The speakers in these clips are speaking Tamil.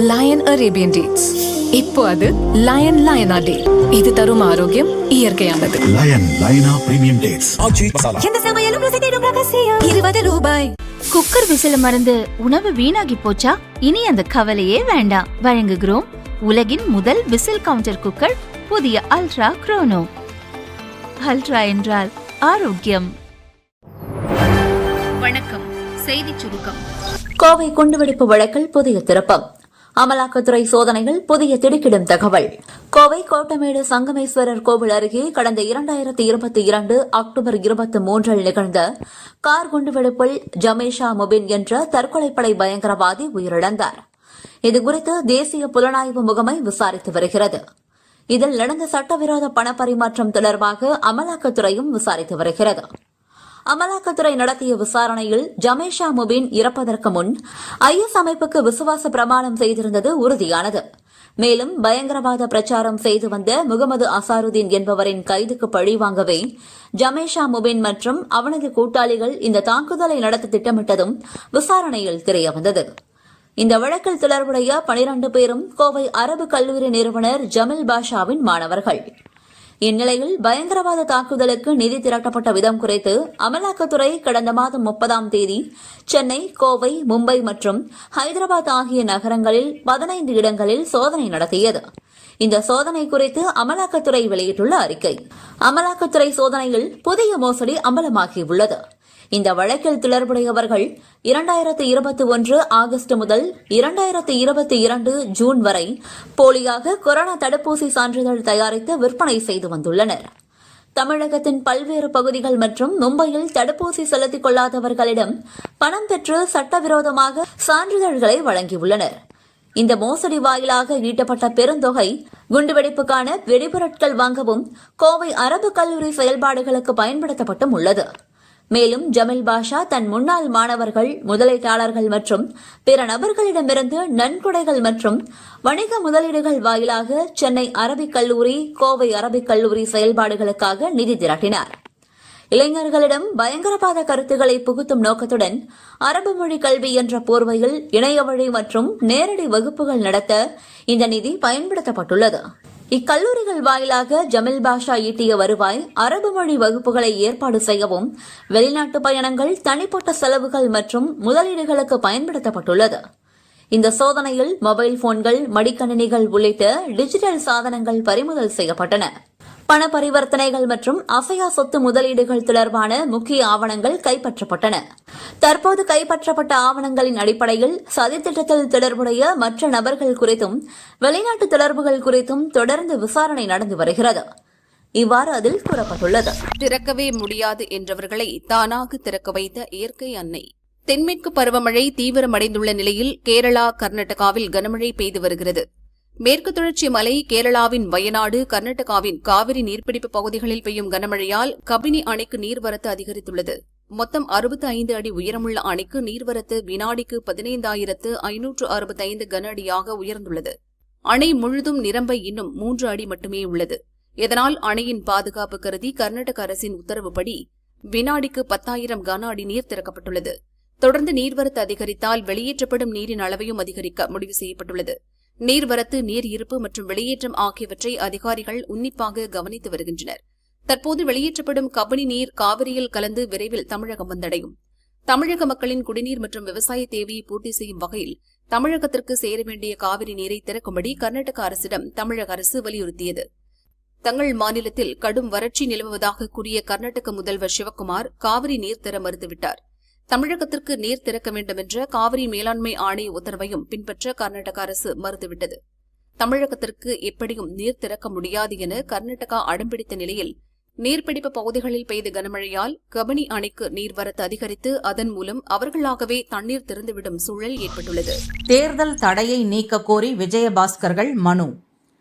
Line Arabian dates. இப்போ அது லயன் லயனா டே. இது தரும் ஆரோக்கியம் இயற்கையானது. லயன் லயனா பிரீமியம் டேட்ஸ். எந்த சமையலும் ருசி தேடும் ரகசியம். 20 ரூபாய். குக்கர் விசில மறந்து உணவு வீணாகி போச்சா? இனி அந்த கவலையே வேண்டாம். வழங்குகிறோம் உலகின் முதல் விசில் கவுண்டர் குக்கர், புதிய அல்ட்ரா குரோனோ. அல்ட்ரா என்றால் ஆரோக்கியம். வணக்கம். செய்தி சுருக்கம். கோவை குண்டுவெடிப்பு வழக்கில் புதிய திருப்பம். அமலாக்கத்துறை சோதனைகள், புதிய திடுக்கிடும் தகவல். கோவை கோட்டமேடு சங்கமேஸ்வரர் கோவில் அருகே கடந்த 2022 அக்டோபர் 23 நிகழ்ந்த கார் குண்டுவெடிப்பில் ஜமேஷா முபின் என்ற தற்கொலைப்படை பயங்கரவாதி உயிரிழந்தார். இதுகுறித்து தேசிய புலனாய்வு முகமை விசாரித்து வருகிறது. இதில் நடந்த சட்டவிரோத பணப்பரிமாற்றம் தொடர்பாக அமலாக்கத்துறையும் விசாரித்து வருகிறது. அமலாக்கத்துறை நடத்திய விசாரணையில் ஜமேஷா முபின் இறப்பதற்கு முன் IS அமைப்புக்கு விசுவாச பிரமாணம் செய்திருந்தது உறுதியானது. மேலும் பயங்கரவாத பிரச்சாரம் செய்து வந்த முகமது அசாருதீன் என்பவரின் கைதுக்கு பழிவாங்கவே ஜமேஷா முபின் மற்றும் அவனது கூட்டாளிகள் இந்த தாக்குதலை நடத்த திட்டமிட்டதும் விசாரணையில் தெரியவந்தது. இந்த வழக்கில் தொடர்புடைய 12 பேரும் கோவை அரபு கல்லூரி நிறுவனர் ஜமில் பாஷாவின் மாணவர்கள். இந்நிலையில் பயங்கரவாத தாக்குதலுக்கு நிதி திரட்டப்பட்ட விதம் குறித்து அமலாக்கத்துறை கடந்த மாதம் 30ஆம் தேதி சென்னை, கோவை, மும்பை மற்றும் ஹைதராபாத் ஆகிய நகரங்களில் 15 இடங்களில் சோதனை நடத்தியது. இந்த சோதனை குறித்து அமலாக்கத்துறை வெளியிட்டுள்ள அறிக்கை. அமலாக்கத்துறை சோதனையில் புதிய மோசடி அம்பலமாகியுள்ளது. இந்த வழக்கில் தொடர்புடையவர்கள் 2021 ஆகஸ்ட் முதல் 2022 ஜூன் வரை போலியாக கொரோனா தடுப்பூசி சான்றிதழ் தயாரித்து விற்பனை செய்து வந்துள்ளனர். தமிழகத்தின் பல்வேறு பகுதிகள் மற்றும் மும்பையில் தடுப்பூசி செலுத்திக் கொள்ளாதவர்களிடம் பணம் பெற்று சட்டவிரோதமாக சான்றிதழ்களை வழங்கியுள்ளனர். இந்த மோசடி வாயிலாக ஈட்டப்பட்ட பெருந்தொகை குண்டுவெடிப்புக்கான வெடிபொருட்கள் வாங்கவும் கோவை அரபு கல்லூரி செயல்பாடுகளுக்கு பயன்படுத்தப்பட்டும் உள்ளது. மேலும் ஜமில் பாஷா தன் முன்னாள் மாணவர்கள், முதலீட்டாளர்கள் மற்றும் பிற நபர்களிடமிருந்து நன்கொடைகள் மற்றும் வணிக முதலீடுகள் வாயிலாக சென்னை அரபிக் கல்லூரி, கோவை அரபிக் கல்லூரி செயல்பாடுகளுக்காக நிதி திரட்டினார். இளைஞர்களிடம் பயங்கரவாத கருத்துக்களை புகுத்தும் நோக்கத்துடன் அரபு மொழி கல்வி என்ற போர்வையில் இணைய வழி மற்றும் நேரடி வகுப்புகள் நடத்த இந்த நிதி பயன்படுத்தப்பட்டுள்ளது. இக்கல்லூரிகள் வாயிலாக ஜமில் பாஷா ஈட்டிய வருவாய் அரபு மொழி வகுப்புகளை ஏற்பாடு செய்யவும், வெளிநாட்டு பயணங்கள், தனிப்பட்ட செலவுகள் மற்றும் முதலீடுகளுக்கு பயன்படுத்தப்பட்டுள்ளது. இந்த சோதனையில் மொபைல் போன்கள், மடிக்கணினிகள் உள்ளிட்ட டிஜிட்டல் சாதனங்கள் பறிமுதல் செய்யப்பட்டன. பண பரிவர்த்தனைகள் மற்றும் அசையா சொத்து முதலீடுகள் தொடர்பான முக்கிய ஆவணங்கள் கைப்பற்றப்பட்டன. தற்போது கைப்பற்றப்பட்ட ஆவணங்களின் அடிப்படையில் சதித்திட்டத்தில் தொடர்புடைய மற்ற நபர்கள் குறித்தும் வெளிநாட்டு தொடர்புகள் குறித்தும் தொடர்ந்து விசாரணை நடந்து வருகிறது. இவ்வாறு அதில் கூறப்பட்டுள்ளது. திறக்கவே முடியாது என்றவர்களை தானாக திறக்க வைத்த இயற்கை அன்னை. தென்மேற்கு பருவமழை தீவிரமடைந்துள்ள நிலையில் கேரளா, கர்நாடகாவில் கனமழை பெய்து வருகிறது. மேற்கு தொடர்ச்சி மலை, கேரளாவின் வயநாடு, கர்நாடகாவின் காவிரி நீர்பிடிப்பு பகுதிகளில் பெய்யும் கனமழையால் கபினி அணைக்கு நீர்வரத்து அதிகரித்துள்ளது. மொத்தம் 65 அடி உயரமுள்ள அணைக்கு நீர்வரத்து வினாடிக்கு 15,565 கன அடியாக உயர்ந்துள்ளது. அணை முழுதும் நிரம்ப இன்னும் 3 அடி மட்டுமே உள்ளது. இதனால் அணையின் பாதுகாப்பு கருதி கர்நாடக அரசின் உத்தரவுப்படி வினாடிக்கு 10,000 கன அடி நீர் திறக்கப்பட்டுள்ளது. தொடர்ந்து நீர்வரத்து அதிகரித்தால் வெளியேற்றப்படும் நீரின் அளவையும் அதிகரிக்க முடிவு செய்யப்பட்டுள்ளது. நீர்வரத்து, நீர் இருப்பு மற்றும் வெளியேற்றம் ஆகியவற்றை அதிகாரிகள் உன்னிப்பாக கவனித்து வருகின்றனர். தற்போது வெளியேற்றப்படும் கபினி நீர் காவிரியில் கலந்து விரைவில் தமிழகம் வந்தடையும். தமிழக மக்களின் குடிநீர் மற்றும் விவசாய தேவையை பூர்த்தி செய்யும் வகையில் தமிழகத்திற்கு சேர வேண்டிய காவிரி நீரை திறக்கும்படி கர்நாடக அரசிடம் தமிழக அரசு வலியுறுத்தியது. தங்கள் மாநிலத்தில் கடும் வறட்சி நிலவுவதாக கூறிய கர்நாடக முதல்வர் சிவக்குமார் காவிரி நீர் தர மறுத்துவிட்டார். தமிழகத்திற்கு நீர் திறக்க வேண்டும் என்ற காவிரி மேலாண்மை ஆணைய உத்தரவையும் பின்பற்ற கர்நாடக அரசு மறுத்துவிட்டது. தமிழகத்திற்கு எப்படியும் நீர் திறக்க முடியாது என கர்நாடகா அடம்பிடித்த நிலையில் நீர்பிடிப்பு பகுதிகளில் பெய்த கனமழையால் கபினி அணைக்கு நீர்வரத்து அதிகரித்து அதன் மூலம் அவர்களாகவே தண்ணீர் திறந்துவிடும் சூழல் ஏற்பட்டுள்ளது. தேர்தல் தடையை நீக்க கோரி விஜயபாஸ்கர்கள் மனு.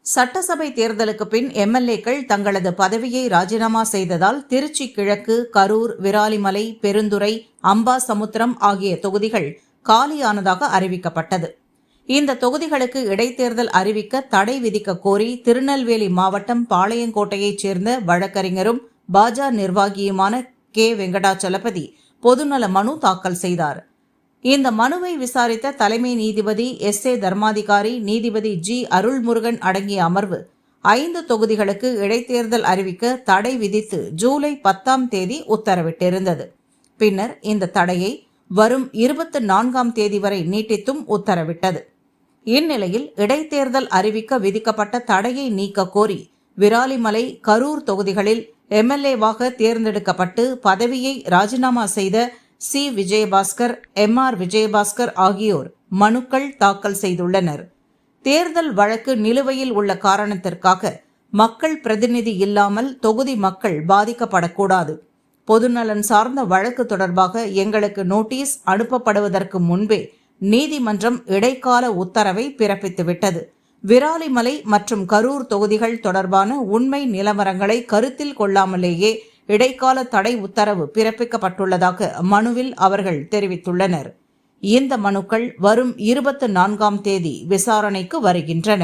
சட்டசபை தேர்தலுக்கு பின் MLAக்கள் தங்களது பதவியை ராஜினாமா செய்ததால் திருச்சி கிழக்கு, கரூர், விராலிமலை, பெருந்துறை, அம்பாசமுத்திரம் ஆகிய தொகுதிகள் காலியானதாக அறிவிக்கப்பட்டது. இந்த தொகுதிகளுக்கு இடைத்தேர்தல் அறிவிக்க தடை விதிக்க கோரி திருநெல்வேலி மாவட்டம் பாளையங்கோட்டையைச் சேர்ந்த வழக்கறிஞரும் பாஜ நிர்வாகியுமான K. வெங்கடாச்சலபதி பொதுநல மனு தாக்கல் செய்தார். இந்த மனுவை விசாரித்த தலைமை நீதிபதி SA தர்மாதிகாரி நீதிபதி G அருள்முருகன் அடங்கிய அமர்வு 5 தொகுதிகளுக்கு இடைத்தேர்தல் அறிவிக்க தடை விதித்து ஜூலை 10ஆம் தேதி உத்தரவிட்டிருந்தது. பின்னர் இந்த தடையை வரும் 24ஆம் தேதி வரை நீட்டித்தும் உத்தரவிட்டது. இந்நிலையில் இடைத்தேர்தல் அறிவிக்க விதிக்கப்பட்ட தடையை நீக்க கோரி விராலிமலை, கரூர் தொகுதிகளில் MLA-வாக தேர்ந்தெடுக்கப்பட்டு பதவியை ராஜினாமா செய்த C. விஜயபாஸ்கர், MR. விஜயபாஸ்கர் ஆகியோர் மனுக்கள் தாக்கல் செய்துள்ளனர். தேர்தல் வழக்கு நிலுவையில் உள்ள காரணத்திற்காக மக்கள் பிரதிநிதி இல்லாமல் தொகுதி மக்கள் பாதிக்கப்படக்கூடாது. பொதுநலன் சார்ந்த வழக்கு தொடர்பாக எங்களுக்கு நோட்டீஸ் அனுப்பப்படுவதற்கு முன்பே நீதிமன்றம் இடைக்கால உத்தரவை பிறப்பித்துவிட்டது. விராலிமலை மற்றும் கரூர் தொகுதிகள் தொடர்பான உண்மை நிலவரங்களை கருத்தில் கொள்ளாமலேயே இடைக்கால தடை உத்தரவு பிறப்பிக்கப்பட்டுள்ளதாக மனுவில் அவர்கள் தெரிவித்துள்ளனர். இந்த மனுக்கள் வரும் 24ஆம் தேதி விசாரணைக்கு வருகின்றன.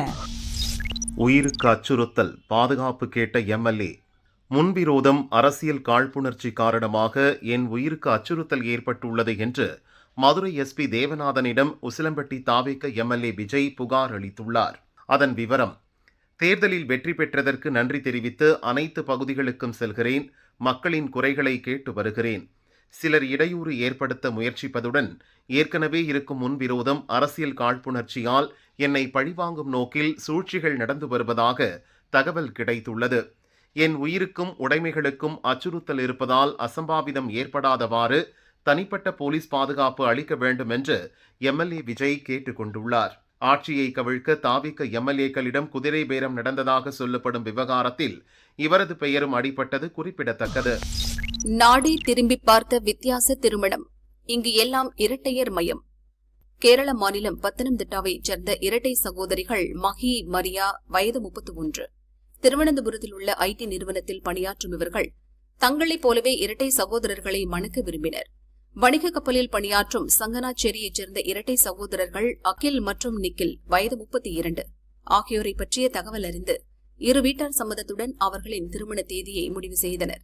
உயிருக்கு அச்சுறுத்தல், பாதுகாப்பு கேட்ட MLA. முன்விரோதம், அரசியல் காழ்ப்புணர்ச்சி காரணமாக என் உயிருக்கு அச்சுறுத்தல் ஏற்பட்டுள்ளது என்று மதுரை SP தேவநாதனிடம் உசிலம்பட்டி தாவேக MLA விஜய் புகார் அளித்துள்ளார். அதன் விவரம்: தேர்தலில் வெற்றி பெற்றதற்கு நன்றி தெரிவித்து அனைத்து பகுதிகளுக்கும் செல்கிறேன். மக்களின் குறைகளை கேட்டு வருகிறேன். சிலர் இடையூறு ஏற்படுத்த முயற்சிப்பதுடன் ஏற்கனவே இருக்கும் முன்விரோதம், அரசியல் காழ்ப்புணர்ச்சியால் என்னை பழிவாங்கும் நோக்கில் சூழ்ச்சிகள் நடந்து வருவதாக தகவல் கிடைத்துள்ளது. என் உயிருக்கும் உடைமைகளுக்கும் அச்சுறுத்தல் இருப்பதால் அசம்பாவிதம் ஏற்படாதவாறு தனிப்பட்ட போலீஸ் பாதுகாப்பு அளிக்க வேண்டும் என்று MLA விஜய் கேட்டுக்கொண்டுள்ளார். ஆட்சியை கவிழ்க்க தாவேக MLA-க்களிடம் குதிரை பேரம் நடந்ததாக சொல்லப்படும் விவகாரத்தில் இவரது பெயரும் அடிபட்டது குறிப்பிடத்தக்கது. நாடே திரும்பி பார்த்த வித்தியாச திருமணம். இங்கு எல்லாம் இரட்டையர் மயம். கேரள மாநிலம் பத்தனம்திட்டாவைச் சேர்ந்த இரட்டை சகோதரிகள் மஹி, மரியா, வயது 31. திருவனந்தபுரத்தில் உள்ள IT நிறுவனத்தில் பணியாற்றும் இவர்கள் தங்களைப் போலவே இரட்டை சகோதரர்களை மணக்க விரும்பினர். வணிக கப்பலில் பணியாற்றும் சங்கனாச்சேரியைச் சேர்ந்த இரட்டை சகோதரர்கள் அகில் மற்றும் நிக்கில், வயது 32 ஆகியோரை பற்றிய தகவல் அறிந்து இரு வீட்டார் சம்மதத்துடன் அவர்களின் திருமண தேதியை முடிவு செய்தனர்.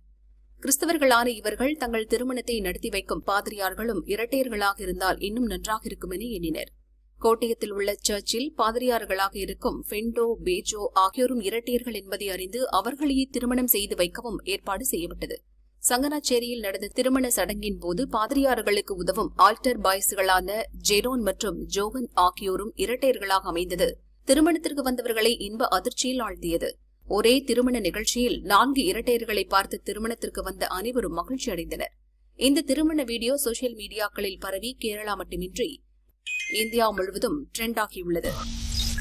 கிறிஸ்தவர்களான இவர்கள் தங்கள் திருமணத்தை நடத்தி வைக்கும் பாதிரியார்களும் இரட்டையர்களாக இருந்தால் இன்னும் நன்றாக இருக்கும் என எண்ணினர். கோட்டயத்தில் உள்ள சர்ச்சில் பாதிரியார்களாக இருக்கும் ஃபெண்டோ, பேஜோ ஆகியோரும் இரட்டையர்கள் என்பதை அறிந்து அவர்களையே திருமணம் செய்து வைக்கவும் ஏற்பாடு செய்யப்பட்டது. சங்கனாச்சேரியில் நடந்த திருமண சடங்கின் போது பாதிரியார்களுக்கு உதவும் ஆல்டர் பாய்ஸ்களான ஜெரோன் மற்றும் ஜோவன் ஆகியோரும் இரட்டையர்களாக அமைந்தது திருமணத்திற்கு வந்தவர்களை இன்ப அதிர்ச்சியில் ஆழ்த்தியது. ஒரே திருமண நிகழ்ச்சியில் 4 இரட்டையர்களை பார்த்து திருமணத்திற்கு வந்த அனைவரும் மகிழ்ச்சி அடைந்தனர். இந்த திருமண வீடியோ சோசியல் மீடியாக்களில் பரவி கேரளா மட்டுமின்றி இந்தியா முழுவதும் ட்ரெண்ட் ஆகியுள்ளது.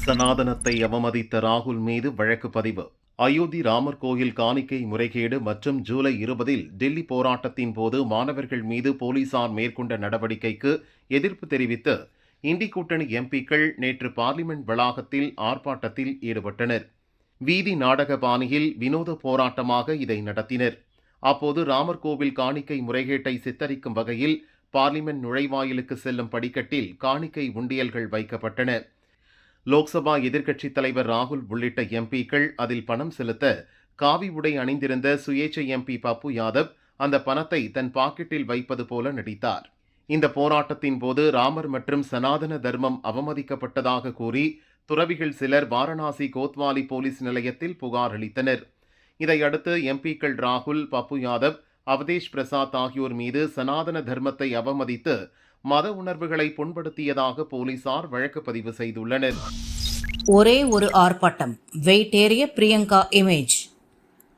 சனாதனத்தை அவமதித்த ராகுல் மீது வழக்கு பதிவு. அயோத்தி ராமர் கோயில் காணிக்கை முறைகேடு மற்றும் ஜூலை 20 டெல்லி போராட்டத்தின் போது மாணவர்கள் மீது போலீசார் மேற்கொண்ட நடவடிக்கைக்கு எதிர்ப்பு தெரிவித்து இந்தி கூட்டணி MP-க்கள் நேற்று பார்லிமெண்ட் வளாகத்தில் ஆர்ப்பாட்டத்தில் ஈடுபட்டனர். வீதி நாடக பாணியில் வினோத போராட்டமாக இதை நடத்தினர். அப்போது ராமர் கோவில் காணிக்கை முறைகேட்டை சித்தரிக்கும் வகையில் பார்லிமெண்ட் நுழைவாயிலுக்கு செல்லும் படிக்கட்டில் காணிக்கை உண்டியல்கள் வைக்கப்பட்டன. லோக்சபா எதிர்க்கட்சித் தலைவர் ராகுல் உள்ளிட்ட MP-க்கள் அதில் பணம் செலுத்த காவி உடை அணிந்திருந்த சுயேட்சை MP பப்பு யாதவ் அந்த பணத்தை தன் பாக்கெட்டில் வைப்பது போல நடித்தார். இந்த போராட்டத்தின் போது ராமர் மற்றும் சனாதன தர்மம் அவமதிக்கப்பட்டதாக கூறி துறவிகள் சிலர் வாரணாசி கோத்வாலி போலீஸ் நிலையத்தில் புகார் அளித்தனர். இதையடுத்து MP-க்கள் ராகுல், பப்பு யாதவ், அவதேஷ் பிரசாத் ஆகியோர் மீது சனாதன தர்மத்தை அவமதித்து மத உணர்வுகளை புண்படுத்தியதாக போலீசார் வழக்கு பதிவு செய்துள்ளனர். ஒரே ஒரு ஆர்ப்பாட்டம், வெயிட்டேறிய பிரியங்கா இமேஜ்.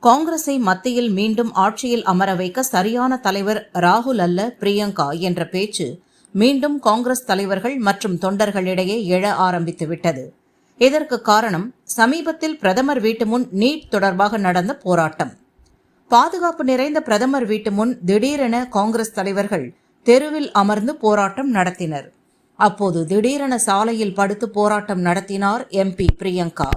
காங்கிரஸை மத்தியில் மீண்டும் ஆட்சியில் அமர வைக்க சரியான தலைவர் ராகுல் அல்ல பிரியங்கா என்ற பேச்சு மீண்டும் காங்கிரஸ் தலைவர்கள் மற்றும் தொண்டர்களிடையே எழ ஆரம்பித்துவிட்டது. இதற்கு காரணம் சமீபத்தில் பிரதமர் வீட்டு முன் நீட் தொடர்பாக நடந்த போராட்டம். பாதுகாப்பு நிறைந்த பிரதமர் வீட்டு முன் திடீரென காங்கிரஸ் தலைவர்கள் தெருவில் அமர்ந்து போராட்டம் நடத்தினர். அப்போது திடீரென சாலையில் படுத்து போராட்டம் நடத்தினார் MP பிரியங்கா.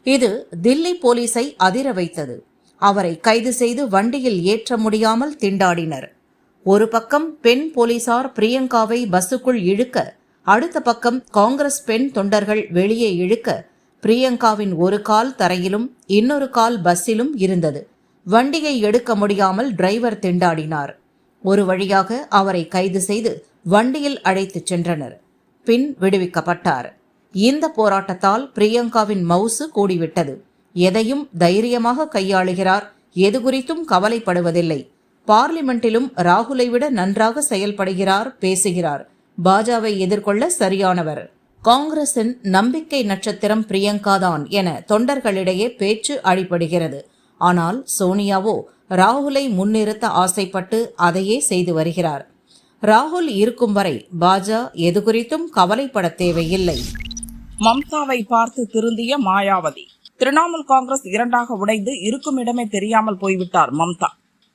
இது தில்லி போலீஸை அதிர வைத்தது. அவரை கைது செய்து வண்டியில் ஏற்ற முடியாமல் திண்டாடினர். ஒரு பக்கம் பெண் போலீசார் பிரியங்காவை பஸ்ஸுக்குள் இழுக்க, அடுத்த பக்கம் காங்கிரஸ் பெண் தொண்டர்கள் வெளியே இழுக்க, பிரியங்காவின் ஒரு கால் தரையிலும் இன்னொரு கால் பஸ்ஸிலும் இருந்தது. வண்டியை எடுக்க முடியாமல் டிரைவர் திண்டாடினார். ஒரு வழியாக அவரை கைது செய்து வண்டியில் அழைத்துச் சென்றனர். பின் விடுவிக்கப்பட்டார். இந்த போராட்டத்தால் பிரியங்காவின் மவுசு கூடிவிட்டது. எதையும் தைரியமாக கையாளுகிறார். எது குறித்தும் கவலைப்படுவதில்லை. பார்லிமெண்டிலும் ராகுலை விட நன்றாக செயல்படுகிறார், பேசுகிறார். பாஜவை எதிர்கொள்ள சரியானவர். காங்கிரசின் நம்பிக்கை நட்சத்திரம் பிரியங்காதான் என தொண்டர்களிடையே பேச்சு அடிபடுகிறது. ஆனால் சோனியாவோ ராகுலை முன்னிறுத்த ஆசைப்பட்டு அதையே செய்து வருகிறார். ராகுல் இருக்கும் வரை பாஜ எது குறித்தும் கவலைப்பட தேவையில்லை. மம்தாவை பார்த்து திருந்திய மாயாவதி. திரிணாமுல் காங்கிரஸ் இரண்டாக உடைந்து இருக்கும் இடமே தெரியாமல் போய்விட்டார் மம்தா.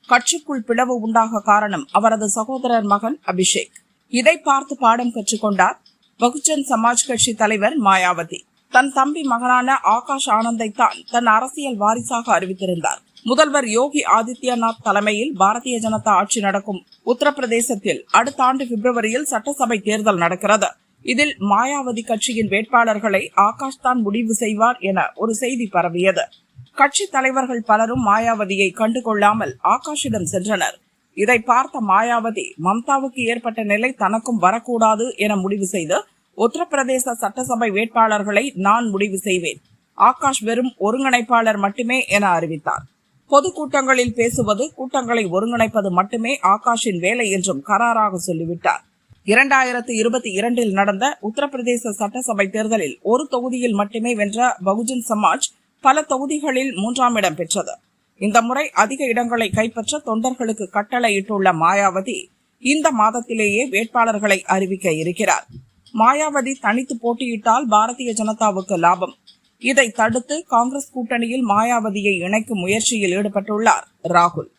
கட்சிக்குள் பிளவு உண்டாக காரணம் அவரது சகோதரர் மகன் அபிஷேக். இதை பார்த்து பாடம் கற்றுக்கொண்டார் பகுஜன் சமாஜ் கட்சி தலைவர் மாயாவதி. தன் தம்பி மகனான ஆகாஷ் ஆனந்தை தான் தன் அரசியல் வாரிசாக அறிவித்திருந்தார். முதல்வர் யோகி ஆதித்யநாத் தலைமையில் பாரதிய ஜனதா ஆட்சி நடக்கும் உத்தரப்பிரதேசத்தில் அடுத்த ஆண்டு பிப்ரவரியில் சட்டசபை தேர்தல் நடக்கிறது. இதில் மாயாவதி கட்சியின் வேட்பாளர்களை ஆகாஷ் தான் முடிவு செய்வார் என ஒரு செய்தி பரவியது. கட்சி தலைவர்கள் பலரும் மாயாவதியை கண்டுகொள்ளாமல் ஆகாஷிடம் சென்றனர். இதை பார்த்த மாயாவதி மம்தாவுக்கு ஏற்பட்ட நிலை தனக்கும் வரக்கூடாது என முடிவு செய்து உத்தரப்பிரதேச சட்டசபை வேட்பாளர்களை நான் முடிவு செய்வேன், ஆகாஷ் வெறும் ஒருங்கிணைப்பாளர் மட்டுமே என அறிவித்தார். பொதுக்கூட்டங்களில் பேசுவது, கூட்டங்களை ஒருங்கிணைப்பது மட்டுமே ஆகாஷின் வேலை என்றும் கராராக சொல்லிவிட்டார். 2022 நடந்த உத்தரப்பிரதேச சட்டசபை தேர்தலில் ஒரு தொகுதியில் மட்டுமே வென்ற பகுஜன் சமாஜ் பல தொகுதிகளில் 3ஆம் இடம் பெற்றது. இந்த முறை அதிக இடங்களை கைப்பற்ற தொண்டர்களுக்கு கட்டளையிட்டுள்ள மாயாவதி இந்த மாதத்திலேயே வேட்பாளர்களை அறிவிக்க இருக்கிறார். மாயாவதி தனித்து போட்டியிட்டால் பாரதிய ஜனதாவுக்கு லாபம். இதை தடுத்து காங்கிரஸ் கூட்டணியில் மாயாவதியை இணைக்கும் முயற்சியில் ஈடுபட்டுள்ளார் ராகுல்.